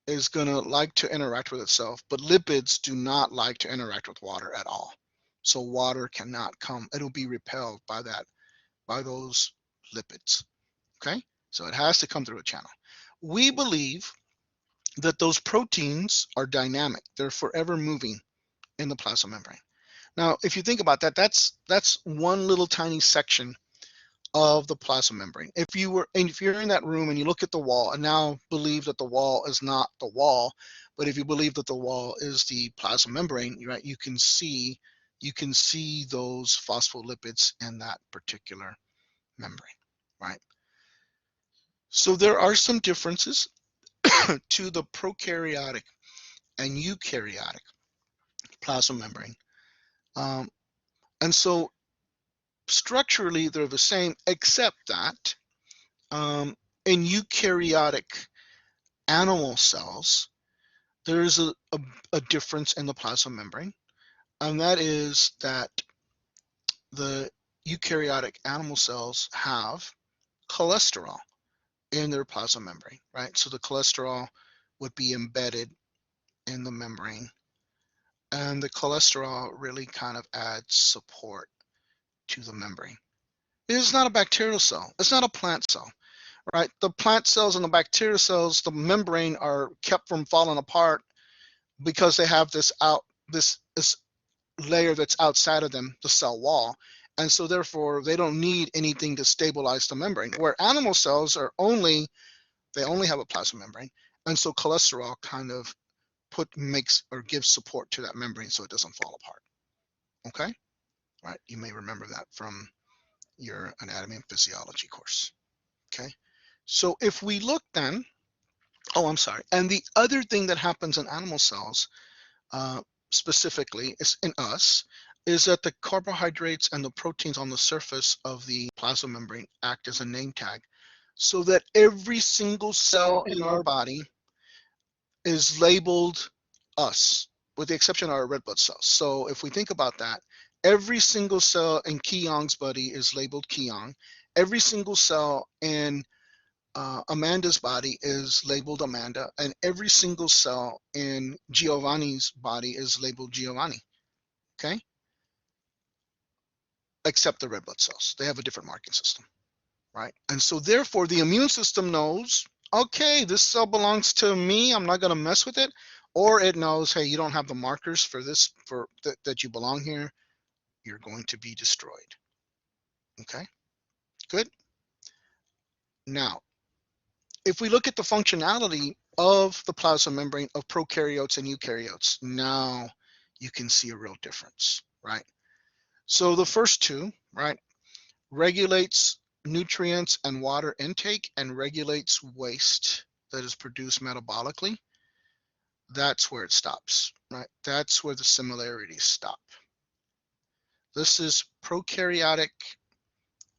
is going to like to interact with itself, but lipids do not like to interact with water at all. So water cannot come, it'll be repelled by those lipids, okay? So it has to come through a channel. We believe that those proteins are dynamic. They're forever moving in the plasma membrane. Now, if you think about that, that's one little tiny section of the plasma membrane. If you're in that room and you look at the wall and now believe that the wall is not the wall, but if you believe that the wall is the plasma membrane, right, you can see those phospholipids in that particular membrane, right? So there are some differences to the prokaryotic and eukaryotic plasma membrane. And so structurally, they're the same, except that in eukaryotic animal cells, there is a difference in the plasma membrane, and that is that the eukaryotic animal cells have cholesterol in their plasma membrane, right? So the cholesterol would be embedded in the membrane, and the cholesterol really kind of adds support to the membrane. It is not a bacterial cell. It's not a plant cell, right? The plant cells and the bacterial cells, the membrane are kept from falling apart because they have this layer that's outside of them, the cell wall. And so therefore they don't need anything to stabilize the membrane. Where animal cells they only have a plasma membrane. And so cholesterol kind of makes or gives support to that membrane so it doesn't fall apart. Okay? Right. You may remember that from your anatomy and physiology course. Okay. So if we look then, oh, I'm sorry. And the other thing that happens in animal cells, specifically is in us, is that the carbohydrates and the proteins on the surface of the plasma membrane act as a name tag so that every single cell in our body is labeled us, with the exception of our red blood cells. So if we think about that, every single cell in Keong's body is labeled Keong. Every single cell in Amanda's body is labeled Amanda, and every single cell in Giovanni's body is labeled Giovanni, okay? Except the red blood cells. They have a different marking system, right? And so therefore the immune system knows, okay, this cell belongs to me, I'm not gonna mess with it, or it knows, hey, you don't have the markers for this, that you belong here, you're going to be destroyed, okay? Good. Now, if we look at the functionality of the plasma membrane of prokaryotes and eukaryotes, now you can see a real difference, right? So the first two, right, regulates nutrients and water intake and regulates waste that is produced metabolically. That's where it stops, right? That's where the similarities stop. This is prokaryotic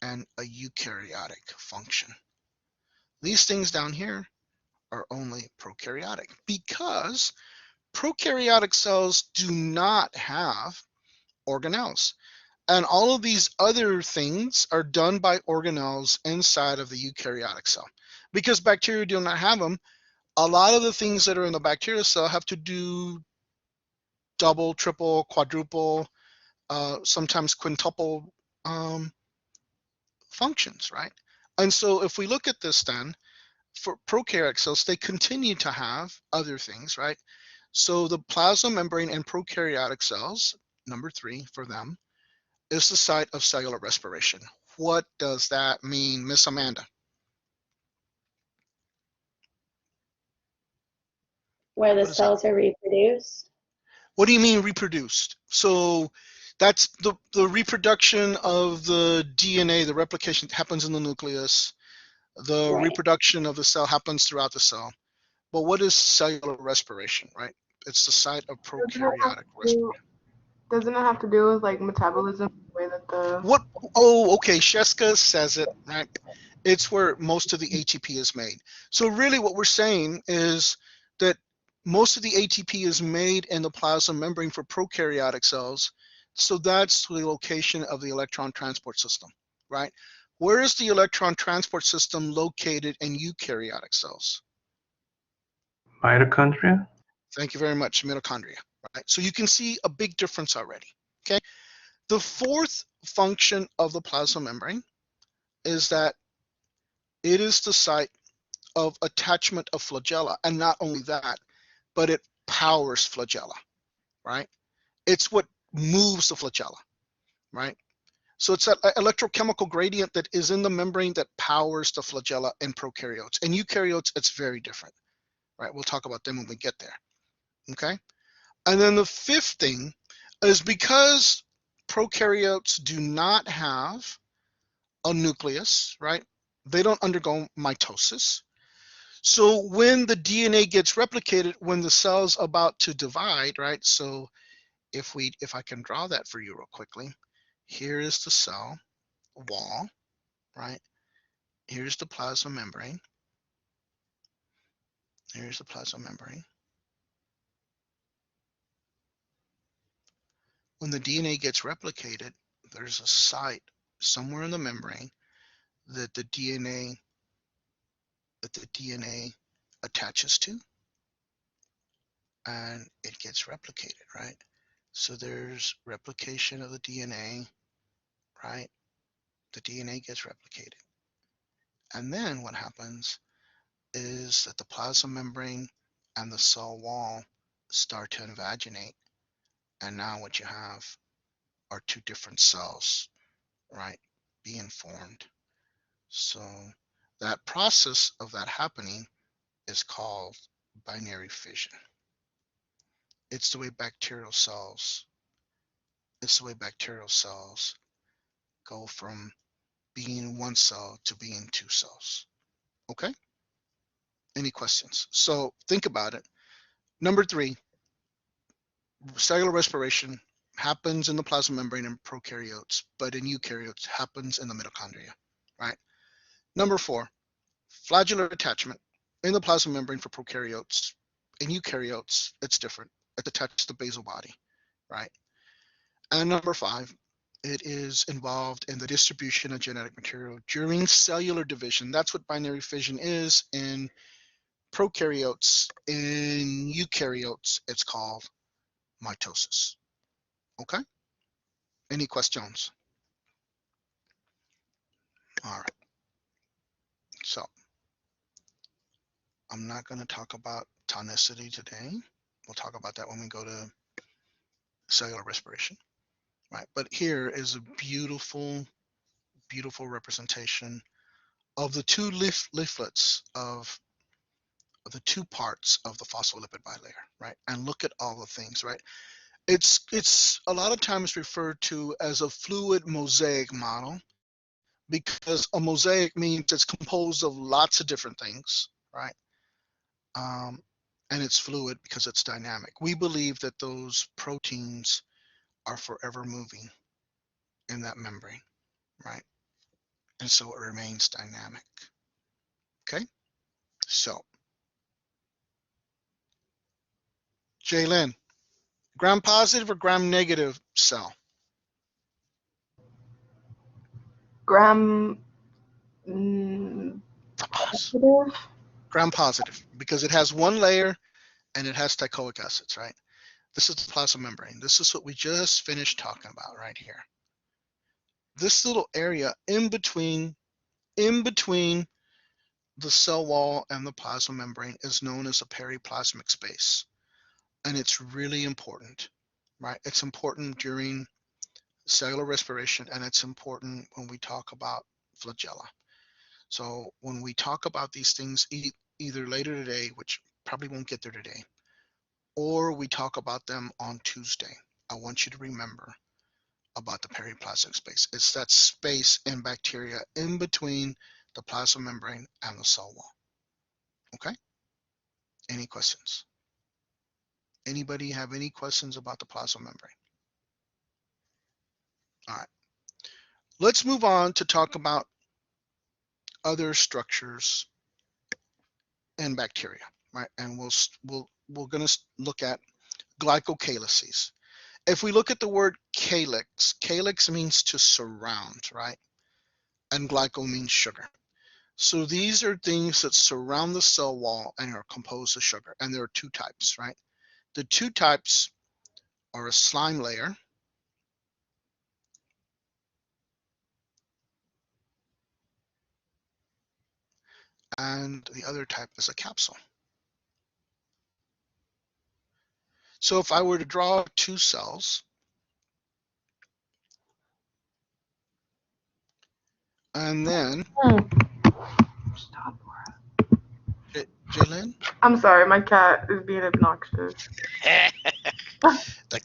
and a eukaryotic function. These things down here are only prokaryotic because prokaryotic cells do not have organelles. And all of these other things are done by organelles inside of the eukaryotic cell. Because bacteria do not have them, a lot of the things that are in the bacterial cell have to do double, triple, quadruple, sometimes quintuple functions, right? And so if we look at this then, for prokaryotic cells, they continue to have other things, right? So the plasma membrane in prokaryotic cells, number 3 for them, is the site of cellular respiration. What does that mean, Miss Amanda? Where the What does that cells are reproduced. What do you mean reproduced? So that's the reproduction of the DNA, the replication happens in the nucleus. The Right. reproduction of the cell happens throughout the cell. But what is cellular respiration, right? It's the site of prokaryotic respiration. Doesn't it have to do with like metabolism, the way that the What? Oh, okay. Sheska says it, right? It's where most of the ATP is made. So really what we're saying is that most of the ATP is made in the plasma membrane for prokaryotic cells. So that's the location of the electron transport system, right? Where is the electron transport system located in eukaryotic cells? Mitochondria? Thank you very much, mitochondria, right? So you can see a big difference already, okay? The fourth function of the plasma membrane is that it is the site of attachment of flagella. And not only that, but it powers flagella, right? It's what moves the flagella, right? So it's that electrochemical gradient that is in the membrane that powers the flagella in prokaryotes. And eukaryotes, it's very different, right? We'll talk about them when we get there, okay? And then the fifth thing is because prokaryotes do not have a nucleus, right? They don't undergo mitosis. So when the DNA gets replicated, when the cell's about to divide, right? So if I can draw that for you real quickly, here is the cell wall, right? Here's the plasma membrane. Here's the plasma membrane. When the DNA gets replicated, there's a site somewhere in the membrane that the DNA attaches to, and it gets replicated, right? So there's replication of the DNA, right? The DNA gets replicated. And then what happens is that the plasma membrane and the cell wall start to invaginate. And now what you have are two different cells, right, being formed. So that process of that happening is called binary fission. It's the way bacterial cells go from being one cell to being two cells. Okay? Any questions? So think about it. Number 3, cellular respiration happens in the plasma membrane in prokaryotes, but in eukaryotes happens in the mitochondria, right? Number 4, flagellar attachment in the plasma membrane for prokaryotes. In eukaryotes, it's different. It's attached to the basal body, right? And number 5, it is involved in the distribution of genetic material during cellular division. That's what binary fission is in prokaryotes. In eukaryotes, it's called mitosis. Okay? Any questions? All right. So I'm not going to talk about tonicity today. We'll talk about that when we go to cellular respiration, right? But here is a beautiful, beautiful representation of the two leaflets of the two parts of the phospholipid bilayer, right? And look at all the things, right? It's a lot of times referred to as a fluid mosaic model because a mosaic means it's composed of lots of different things, right? And it's fluid because it's dynamic. We believe that those proteins are forever moving in that membrane, right? And so it remains dynamic. Okay, so Jalen, gram positive or gram negative cell? Gram Yes. positive. Gram positive because it has one layer and it has teichoic acids, right? This is the plasma membrane. This is what we just finished talking about right here. This little area in between the cell wall and the plasma membrane is known as a periplasmic space. And it's really important, right? It's important during cellular respiration and it's important when we talk about flagella. So when we talk about these things either later today, which probably won't get there today, or we talk about them on Tuesday, I want you to remember about the periplasmic space. It's that space in bacteria in between the plasma membrane and the cell wall. Okay? Any questions? Anybody have any questions about the plasma membrane? All right. Let's move on to talk about other structures in bacteria, right? And we're going to look at glycocalyces. If we look at the word calyx, calyx means to surround, right? And glyco means sugar. So these are things that surround the cell wall and are composed of sugar. And there are two types, right? The two types are a slime layer and the other type is a capsule. So if I were to draw two cells, and then, Stop. Jalen? I'm sorry, my cat is being obnoxious. The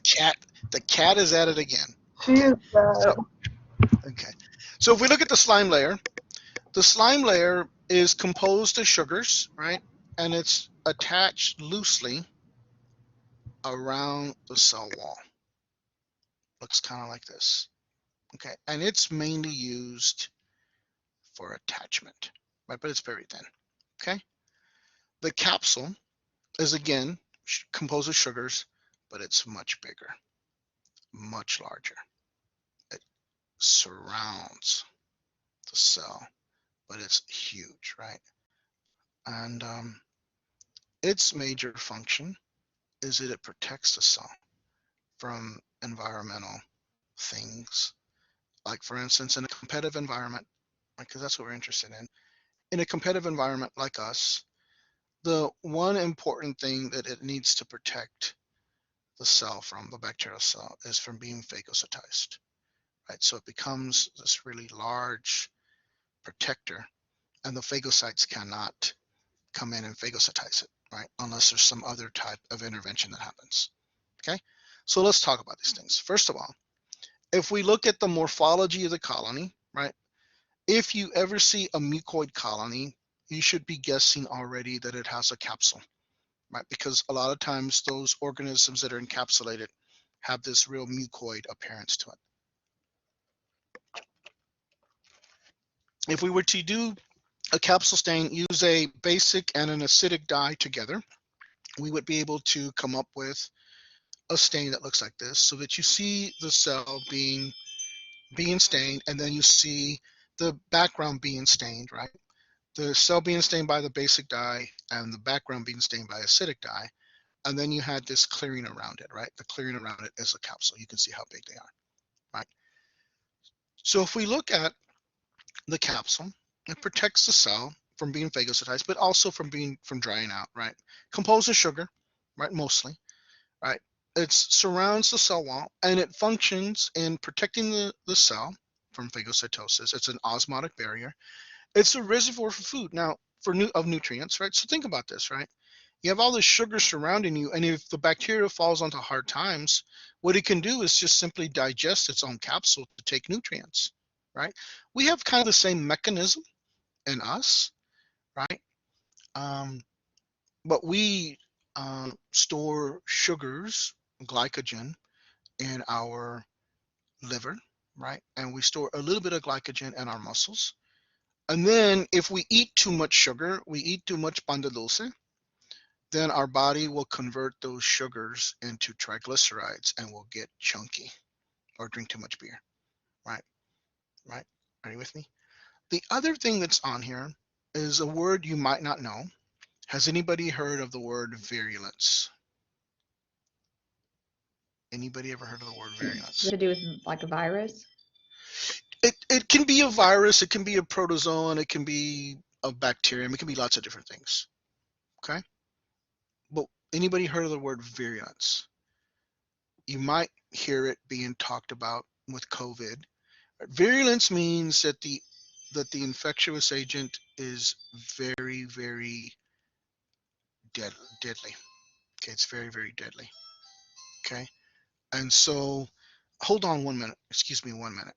cat is at it again. She is Okay. So if we look at the slime layer is composed of sugars, right? And it's attached loosely around the cell wall. Looks kind of like this. Okay. And it's mainly used for attachment, right? But it's very thin. Okay. The capsule is again composed of sugars, but it's much bigger, much larger. It surrounds the cell, but it's huge, right? And its major function is that it protects the cell from environmental things. Like for instance, in a competitive environment, because that's what we're interested in a competitive environment like us, the one important thing that it needs to protect the cell from, the bacterial cell, is from being phagocytized, right? So it becomes this really large protector, and the phagocytes cannot come in and phagocytize it, right? Unless there's some other type of intervention that happens, okay? So let's talk about these things. First of all, if we look at the morphology of the colony, right? If you ever see a mucoid colony, you should be guessing already that it has a capsule, right? Because a lot of times those organisms that are encapsulated have this real mucoid appearance to it. If we were to do a capsule stain, use a basic and an acidic dye together, we would be able to come up with a stain that looks like this, so that you see the cell being stained, and then you see the background being stained, right? The cell being stained by the basic dye and the background being stained by acidic dye. And then you had this clearing around it, right? The clearing around it is a capsule. You can see how big they are, right? So if we look at the capsule, it protects the cell from being phagocytized, but also from drying out, right? Composed of sugar, right? Mostly, right? It surrounds the cell wall and it functions in protecting the cell from phagocytosis. It's an osmotic barrier. It's a reservoir for food. Now, of nutrients, right? So think about this, right? You have all this sugar surrounding you, and if the bacteria falls onto hard times, what it can do is just simply digest its own capsule to take nutrients, right? We have kind of the same mechanism in us, right? Um, but we store sugars, glycogen, in our liver, right? And we store a little bit of glycogen in our muscles. And then if we eat too much sugar, we eat too much pan de dulce, then our body will convert those sugars into triglycerides and we'll get chunky or drink too much beer, right? Right? Are you with me? The other thing that's on here is a word you might not know. Has anybody heard of the word virulence? Anybody ever heard of the word Does virulence? it have to do with like a virus? It can be a virus, it can be a protozoan, it can be a bacterium, it can be lots of different things. Okay? But anybody heard of the word virulence? You might hear it being talked about with COVID. Virulence means that the infectious agent is very, very deadly. Okay, it's very, very deadly. Okay, and so hold on 1 minute. Excuse me 1 minute.